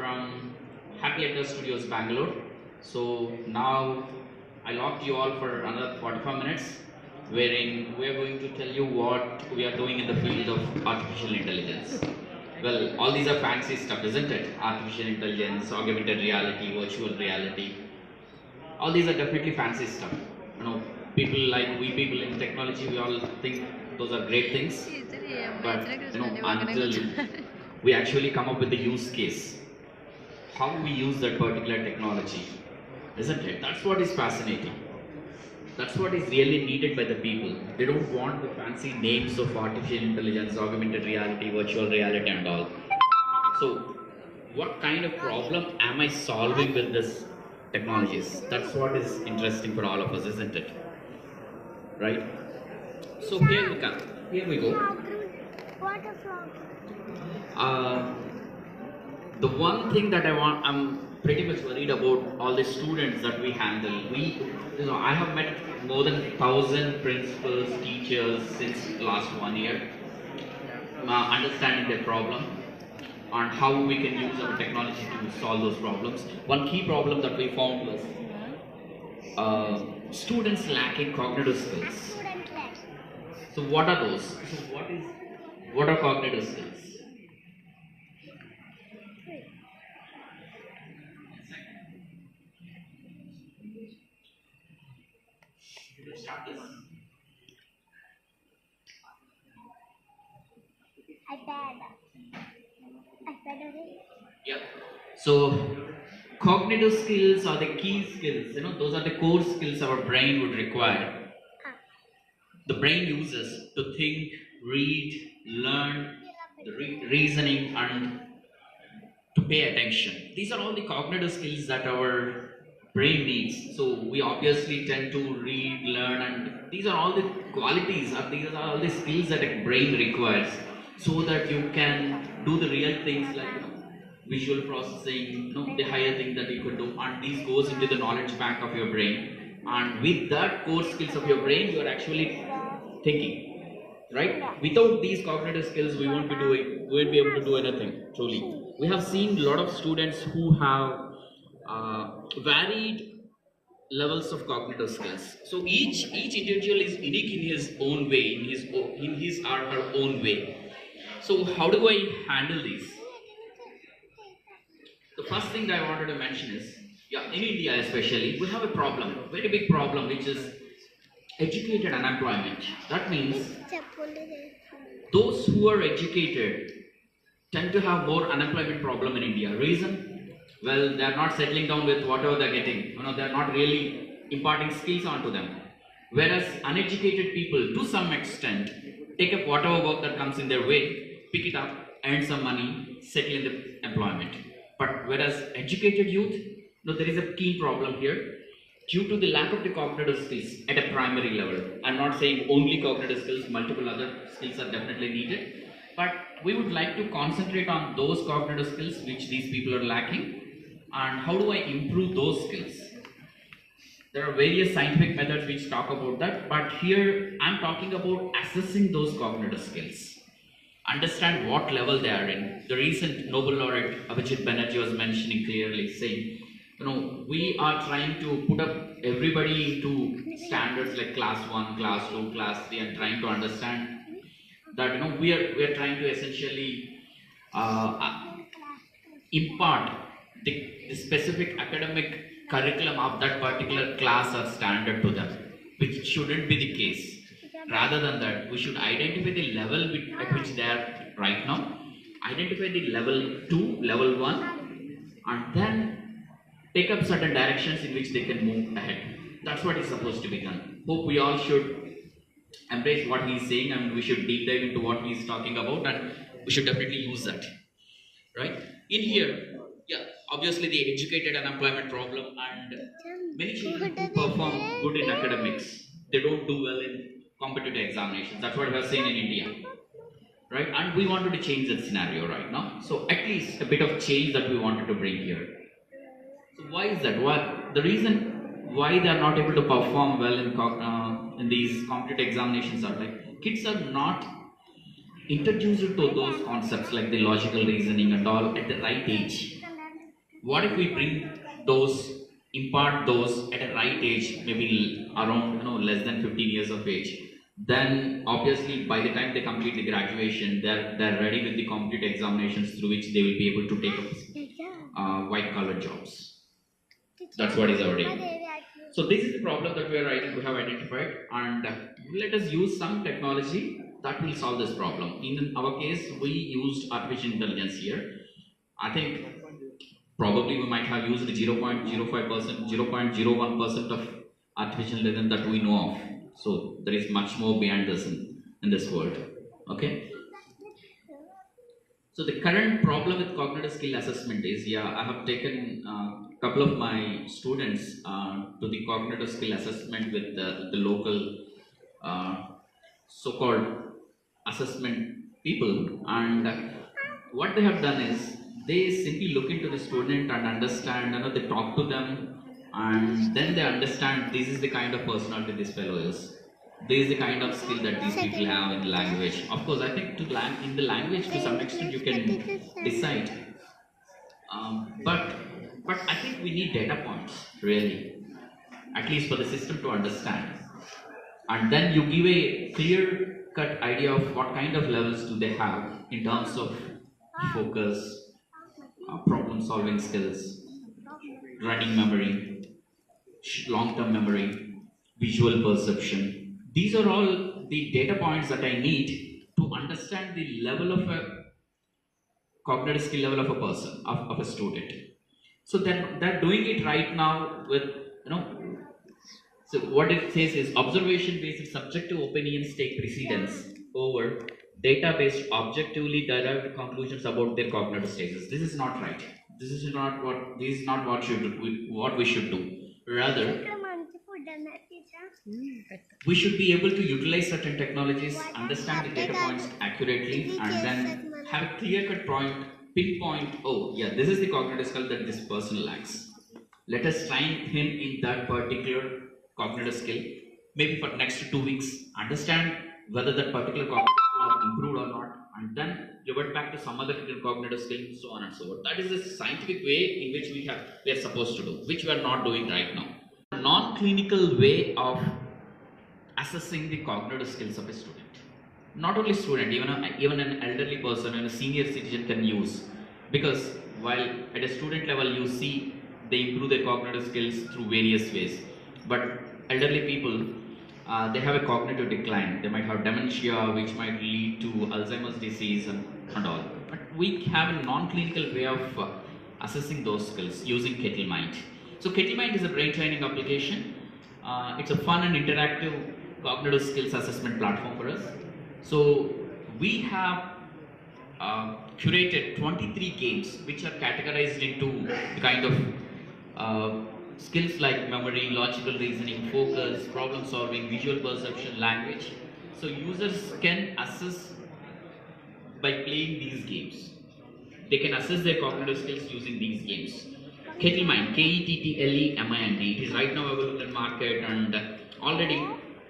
from Happy Adda Studios, Bangalore. So now I locked you all for another 45 minutes, wherein we are going to tell you what we are doing in the field of artificial intelligence. Well, all these are fancy stuff, isn't it? Artificial intelligence, augmented reality, virtual reality. All these are definitely fancy stuff. You know, we people in technology, we all think those are great things. But until we actually come up with the use case, how we use that particular technology, isn't it? That's what is fascinating. That's what is really needed by the people. They don't want the fancy names of artificial intelligence, augmented reality, virtual reality and all. So what kind of problem am I solving with this technologies? That's what is interesting for all of us, isn't it? Right? So here we come. Here we go. The one thing that I'm pretty much worried about all the students that we handle. I have met more than 1,000 principals, teachers since last 1 year, understanding their problem and how we can use our technology to solve those problems. One key problem that we found was students lacking cognitive skills. So what are those? So what are cognitive skills? Yeah. So cognitive skills are the key skills. Those are the core skills our brain would require. The brain uses to think, read, learn, reasoning, and to pay attention. These are all the cognitive skills that our brain needs. So we obviously tend to read, learn, and these are all the qualities, or these are all the skills that a brain requires, so that you can do the real things like visual processing, the higher thing that you could do, and this goes into the knowledge bank of your brain. And with that core skills of your brain, you are actually thinking, right? Without these cognitive skills, we won't be able to do anything. Truly, we have seen a lot of students who have varied levels of cognitive skills. So each individual is unique in his own way, in his or her own way. So how do I handle these? The first thing that I wanted to mention is, in India especially, we have a problem, a very big problem, which is educated unemployment. That means those who are educated tend to have more unemployment problem in India. Reason? Well, they are not settling down with whatever they're getting. They are not really imparting skills onto them. Whereas uneducated people, to some extent, take up whatever work that comes in their way, pick it up, earn some money, settle in the employment. But whereas educated youth, there is a key problem here. Due to the lack of the cognitive skills at a primary level, I'm not saying only cognitive skills, multiple other skills are definitely needed, but we would like to concentrate on those cognitive skills which these people are lacking, and how do I improve those skills? There are various scientific methods which talk about that, but here I'm talking about assessing those cognitive skills. Understand what level they are in. The recent Nobel laureate Abhijit Banerjee was mentioning clearly, saying, we are trying to put up everybody into standards like class 1, class 2, class 3, and trying to understand that we are trying to essentially impart the specific academic curriculum of that particular class or standard to them, which shouldn't be the case. Rather than that, we should identify the level at which they are right now, identify the level 2, level 1, and then take up certain directions in which they can move ahead. That's what is supposed to be done. Hope we all should embrace what he's saying, and we should deep dive into what he's talking about, and we should definitely use that. Right? In here, obviously the educated unemployment problem, and many children who perform good in academics, they don't do well in competitive examinations. That's what we are seeing in India. Right? And we wanted to change that scenario right now. So at least a bit of change that we wanted to bring here. So why is that? The reason why they are not able to perform well in these competitive examinations are like kids are not introduced to those concepts like the logical reasoning and all at the right age. What if we bring those, impart those at a right age, maybe around less than 15 years of age? Then obviously by the time they complete the graduation, they're ready with the competitive examinations through which they will be able to take up white collar jobs. That's what is our aim. So this is the problem that we have identified, and let us use some technology that will solve this problem. In our case, we used artificial intelligence here. I think probably we might have used 0.05%, 0.01% of artificial intelligence that we know of. So there is much more behind this in this world. Okay. So the current problem with cognitive skill assessment is, I have taken a couple of my students to the cognitive skill assessment with the local so-called assessment people, and what they have done is they simply look into the student and understand, they talk to them, and then they understand this is the kind of personality this fellow is. This is the kind of skill that these people have in the language. Of course, I think in the language to some extent you can decide, but I think we need data points really, at least for the system to understand, and then you give a clear-cut idea of what kind of levels do they have in terms of focus, problem-solving skills, running memory, long-term memory, visual perception. These are all the data points that I need to understand the level of a cognitive skill level of a person, of a student. So then they're doing it right now with, so what it says is observation-based subjective opinions take precedence over data-based objectively derived conclusions about their cognitive stages. This is not right. This is not what we should do. Rather, we should be able to utilize certain technologies, understand the data points accurately, and then have a clear-cut pinpoint, oh yeah, this is the cognitive skill that this person lacks. Let us train him in that particular cognitive skill, maybe for next 2 weeks, understand whether that particular cognitive skill has improved or not, and then revert back to some other cognitive skill, so on and so forth. That is the scientific way in which we are supposed to do, which we are not doing right now. A non-clinical way of assessing the cognitive skills of a student. Not only student, even an elderly person and a senior citizen can use, because while at a student level you see they improve their cognitive skills through various ways, but elderly people, they have a cognitive decline. They might have dementia, which might lead to Alzheimer's disease and all. But we have a non-clinical way of assessing those skills using KettleMind. So KettleMind is a brain training application. It's a fun and interactive cognitive skills assessment platform for us. So we have curated 23 games which are categorized into the kind of skills like memory, logical reasoning, focus, problem solving, visual perception, language. So users can assess by playing these games. They can assess their cognitive skills using these games. KettleMind, KettleMind. It is right now available in the market, and already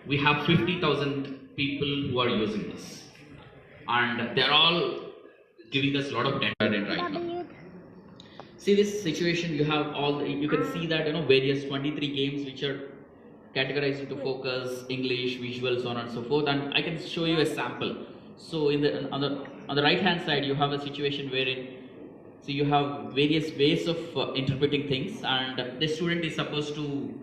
we have 50,000 people who are using this, and they're all giving us a lot of data right now. See this situation, you have you can see that various 23 games which are categorized into focus, English, visual, so on and so forth, and I can show you a sample. So on the right hand side you have a situation wherein, so you have various ways of interpreting things, and the student is supposed to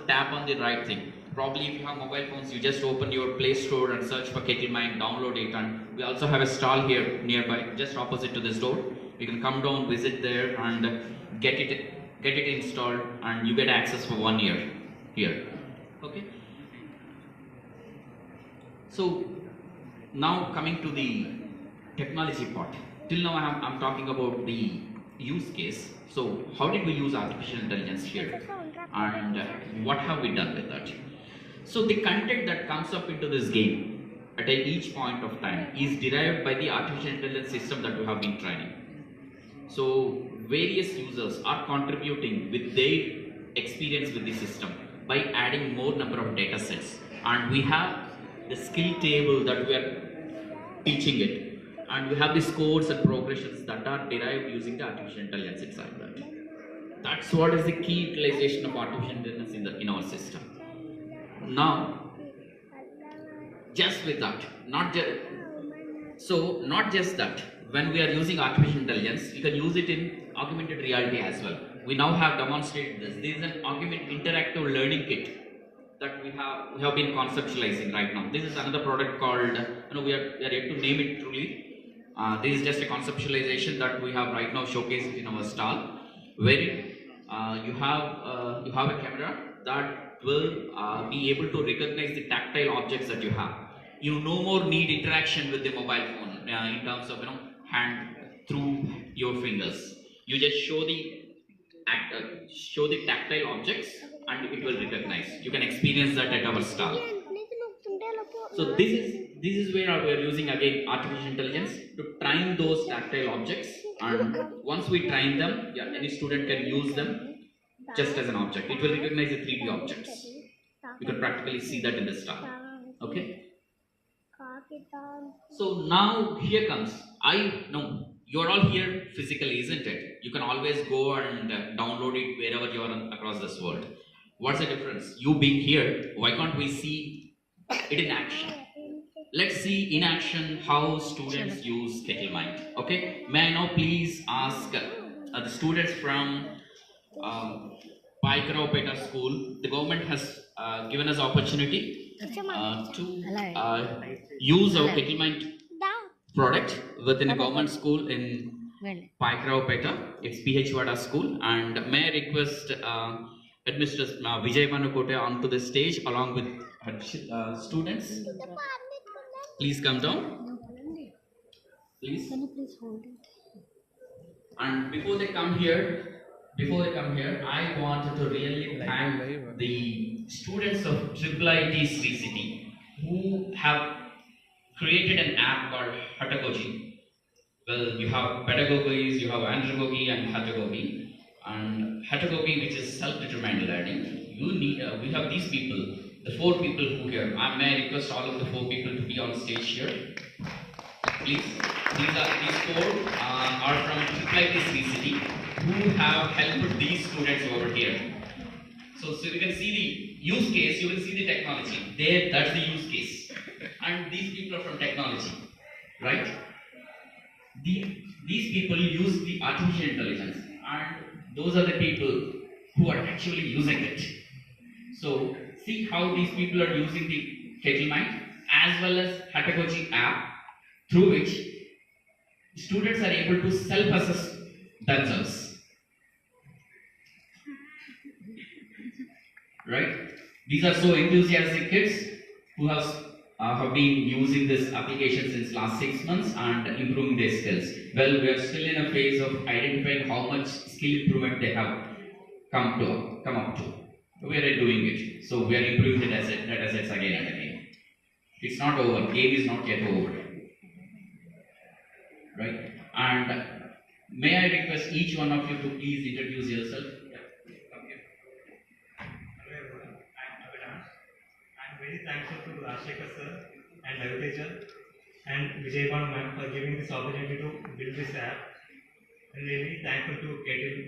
tap on the right thing. Probably if you have mobile phones, you just open your Play Store and search for KettleMind, download it, and we also have a stall here nearby, just opposite to this door. You can come down, visit there, and get it installed, and you get access for 1 year here. Okay. So now coming to the technology part. Till now I'm talking about the use case. So how did we use artificial intelligence here, and what have we done with that? So the content that comes up into this game at each point of time is derived by the artificial intelligence system that we have been training. So various users are contributing with their experience with the system by adding more number of data sets, and we have the skill table that we are teaching it, and we have the scores and progressions that are derived using the artificial intelligence inside that. That's what is the key utilization of artificial intelligence in our system. Now, just with that, not just that. When we are using artificial intelligence, you can use it in augmented reality as well. We now have demonstrated this. This is an augmented interactive learning kit that we have been conceptualizing right now. This is another product called, we are yet to name it truly. This is just a conceptualization that we have right now showcased in our stall, wherein you have a camera that will be able to recognize the tactile objects that you have. You no more need interaction with the mobile phone in terms of hand through your fingers. You just show the tactile objects and it will recognize. You can experience that at our stall. So this is where we are using again artificial intelligence to train those tactile objects, and once we train them, any student can use them just as an object. It will recognize the 3D objects. You can practically see that in the stall. Okay. So now here comes, I know you're all here physically, isn't it? You can always go and download it wherever you are across this world. What's the difference? You being here, why can't we see it in action? Let's see in action how students use KettleMind. Okay, may I now please ask the students from Payakaraopeta school. The government has given us opportunity to use our KettleMind product within a government school in Payakaraopeta. It's Wada school, and may I request Administrator Vijay Vanukote onto the stage along with her students. Please come down. Please. Can you please hold it? And before they come here, I wanted to really thank the students of IIIT Sri City who have created an app called Heutagogy. Well, you have Pedagogies, you have Andragogy and Heutagogy. And Heutagogy, which is self-determined learning, we have these people, the 4 people who here. May I request all of the 4 people to be on stage here? Please. These 4 are from IIIT Sri City who have helped these students over here. So you can see the use case, you will see the technology. There, that's the use case. And these people are from technology, right? These people use the artificial intelligence, and those are the people who are actually using it. So see how these people are using the KettleMind as well as Heutagogy app, through which students are able to self-assess themselves. Right? These are so enthusiastic kids who have been using this application since last 6 months and improving their skills. Well, we are still in a phase of identifying how much skill improvement they have come up to. We are doing it. So we are improving the data sets again and again. It's not over. Game is not yet over. Right? And may I request each one of you to please introduce yourself. Very thankful to Rashekar sir and Heutagogy and Vijay ma'am for giving this opportunity to build this app, and really thankful to Kettle,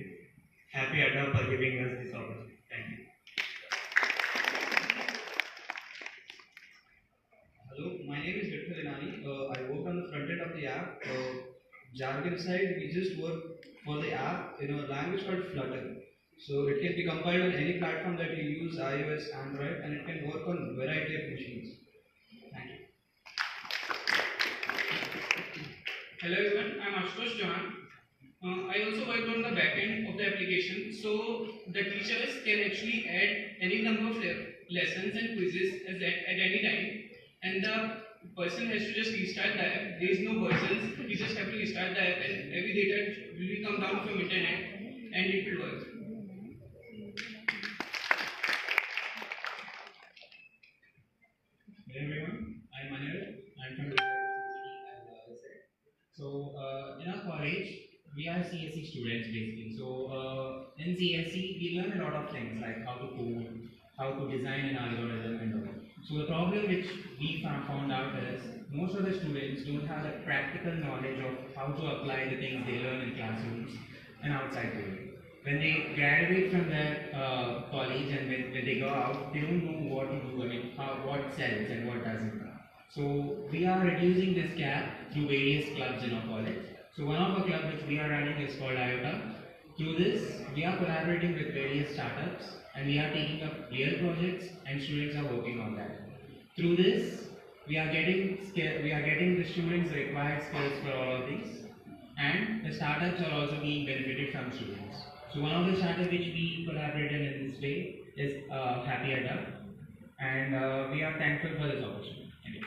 Happy Adda for giving us this opportunity. Thank you. Hello, my name is Victor Renani. I work on the front end of the app. Jargon side, we just work for the app in a language called Flutter. So it can be compiled on any platform that you use, iOS, Android, and it can work on a variety of machines. Thank you. Hello everyone, I am Ashutosh Johan. I also worked on the back end of the application, so the teachers can actually add any number of lessons and quizzes at any time, and the person has to just restart the app. There is no versions, you just have to restart the app and every data will come down from internet and it will work. Hey everyone, I'm Anil. I'm from the as I said. So in our college, we are CSE students basically. So in CSE, we learn a lot of things like how to code, how to design an algorithm and all. So the problem which we found out is most of the students don't have the practical knowledge of how to apply the things they learn in classrooms and outside the world. when they graduate from their college and when they go out, they don't know what to do. I mean, what sells and what doesn't. So we are reducing this gap through various clubs in our college. So one of our clubs which we are running is called Iota. Through this, we are collaborating with various startups and we are taking up real projects and students are working on that. Through this, we are getting the students the required skills for all of these, and the startups are also being benefited from students. So one of the startups which we collaborated in this way is Happy Adda, and we are thankful for this opportunity. Thank you.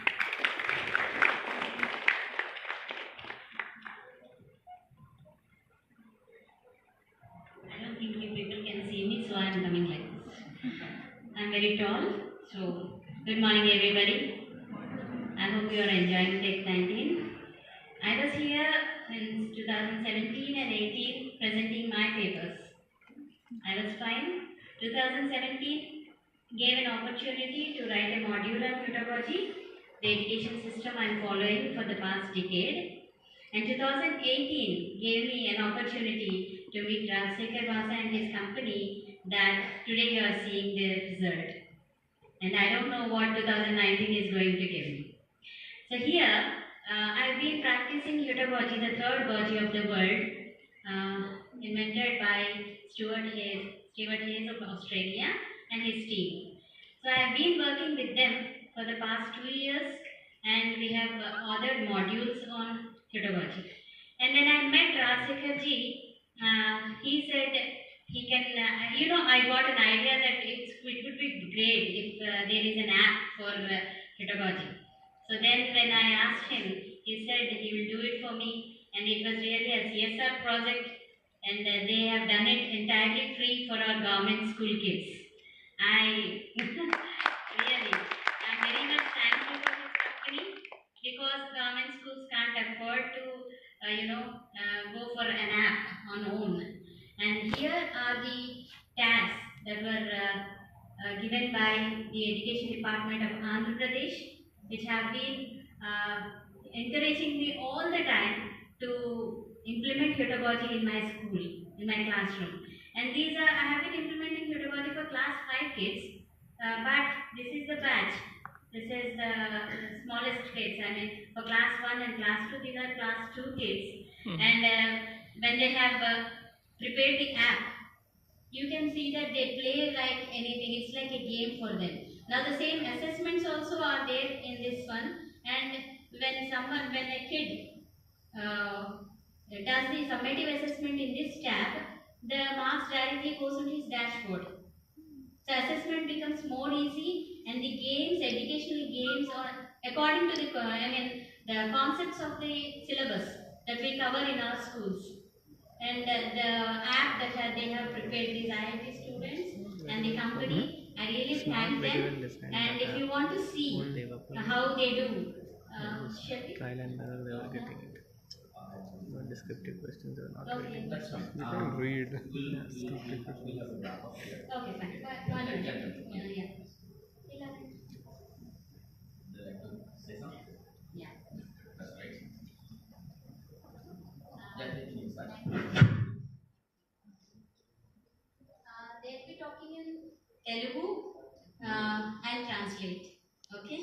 I don't think you people can see me, so I am coming like this. I am very tall, so good morning everybody. I hope you are enjoying Tech 19. I was here since 2017 and 18 presenting my papers. I was fine. 2017 gave an opportunity to write a module on Heutagogy, the education system I am following for the past decade. And 2018 gave me an opportunity to meet Rajsekhar and his company that today you are seeing the result. And I don't know what 2019 is going to give me. So here, I've been practicing Heutagogy, the third Gogy of the world, invented by Stuart Hayes of Australia and his team. So I've been working with them for the past 2 years, and we have authored modules on Heutagogy. And when I met Rajsekharji, he said he can, I got an idea that it would be great if there is an app for Heutagogy. So then when I asked him, he said he will do it for me, and it was really a CSR project, and they have done it entirely free for our government school kids. I'm very much thankful for this company, because government schools can't afford to, go for an app on own. And here are the tags that were given by the Education Department of Andhra Pradesh, which have been encouraging me all the time to implement Heutagogy in my school, in my classroom. And these are, I have been implementing Heutagogy for class 5 kids, but this is the batch. This is the smallest kids. I mean, for class 1 and class 2, these are class 2 kids. And when they have prepared the app, you can see that they play like anything. It's like a game for them. Now the same assessments also are there in this one. And when a kid does the summative assessment in this tab, the marks directly goes on his dashboard. So assessment becomes more easy, and the games, educational games, are according to the concepts of the syllabus that we cover in our schools. And the app that they have prepared these IIT students and the company, I really thank them. And if you want to see how they do, trial and error they were getting it. No descriptive questions they were not okay, reading. You can read. Yeah, descriptive questions. Okay, fine. 1 minute. Yeah. 11. Yeah. They'll be talking in Telugu. I'll translate. Okay?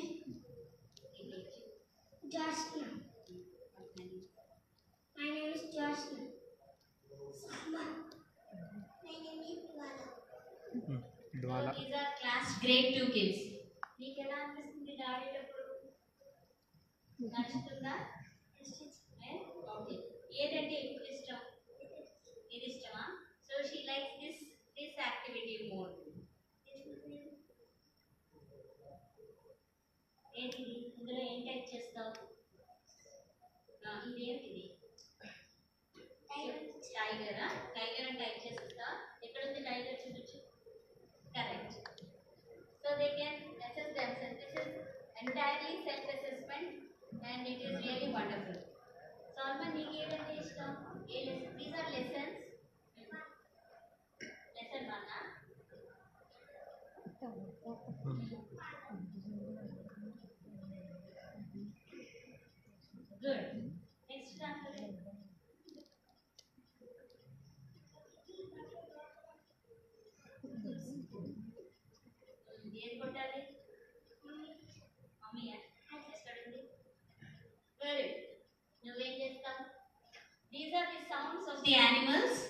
Jasna. My name is Jasna. My name is Wada. Dwala. These are class grade 2 kids. మీకు ఎలా అనిపిస్తుంది ఆడేటప్పుడు? నచ్చుతుందా? Okay. ఏదంటే ఎక్కువ ఇష్టం? ఇది ఇష్టమా? So she likes this activity more. ఏంటిది? ఇందులో ఏం టైప్ చేస్తావు? ఇదేంటిది? టైగరా? టైగర్ అని టైప్ చేస్తా. ఎక్కడుంది టైగర్ చూపించు. Correct. So they can assess themselves. This is entirely self-assessment, and it is really wonderful. Salma, నీకు ఏదంటే ఇష్టం? These are lessons. Lesson 1. Good. Next translate. These are the sounds of the animals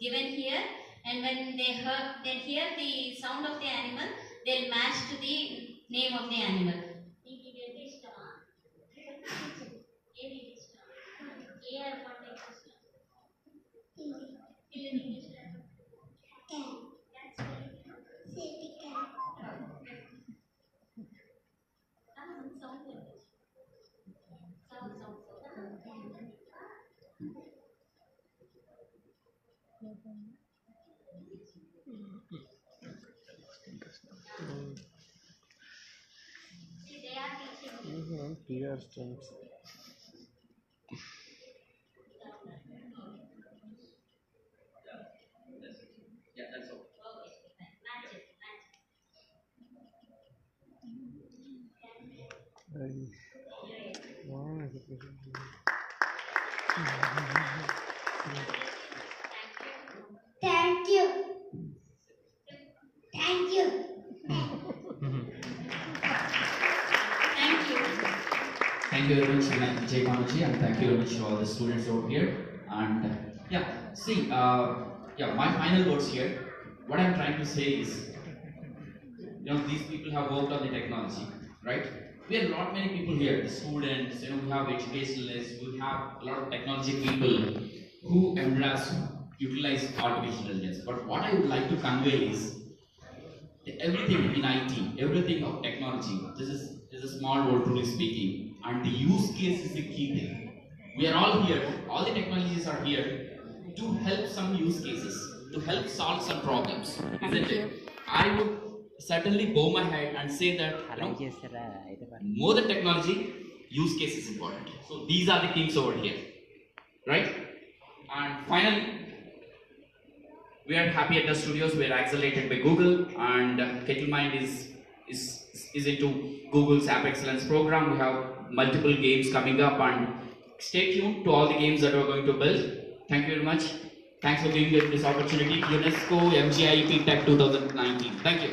given here, and when they hear the sound of the animal, they'll match to the name of the animal. Clear strings. Yeah, that's all. Thank you. Thank you. Thank you. Thank you very much, Heutagogy, and thank you very much to all the students over here. And my final words here. What I'm trying to say is, these people have worked on the technology, right? We have not many people here, the students, we have educationalists, we have a lot of technology people who embrace, utilize artificial intelligence. But what I would like to convey is everything in IT, everything of technology, this is a small word truly speaking, and the use case is the key thing. We are all here, all the technologies are here to help some use cases, to help solve some problems, isn't it? I would certainly bow my head and say that more than technology, use case is important. So these are the things over here, right? And finally, we are happy at the studios. We are accelerated by Google, and KettleMind is into Google's App Excellence program. We have multiple games coming up, and stay tuned to all the games that we're going to build. Thank you very much. Thanks for giving us this opportunity. UNESCO MGIEP Tech 2019. Thank you.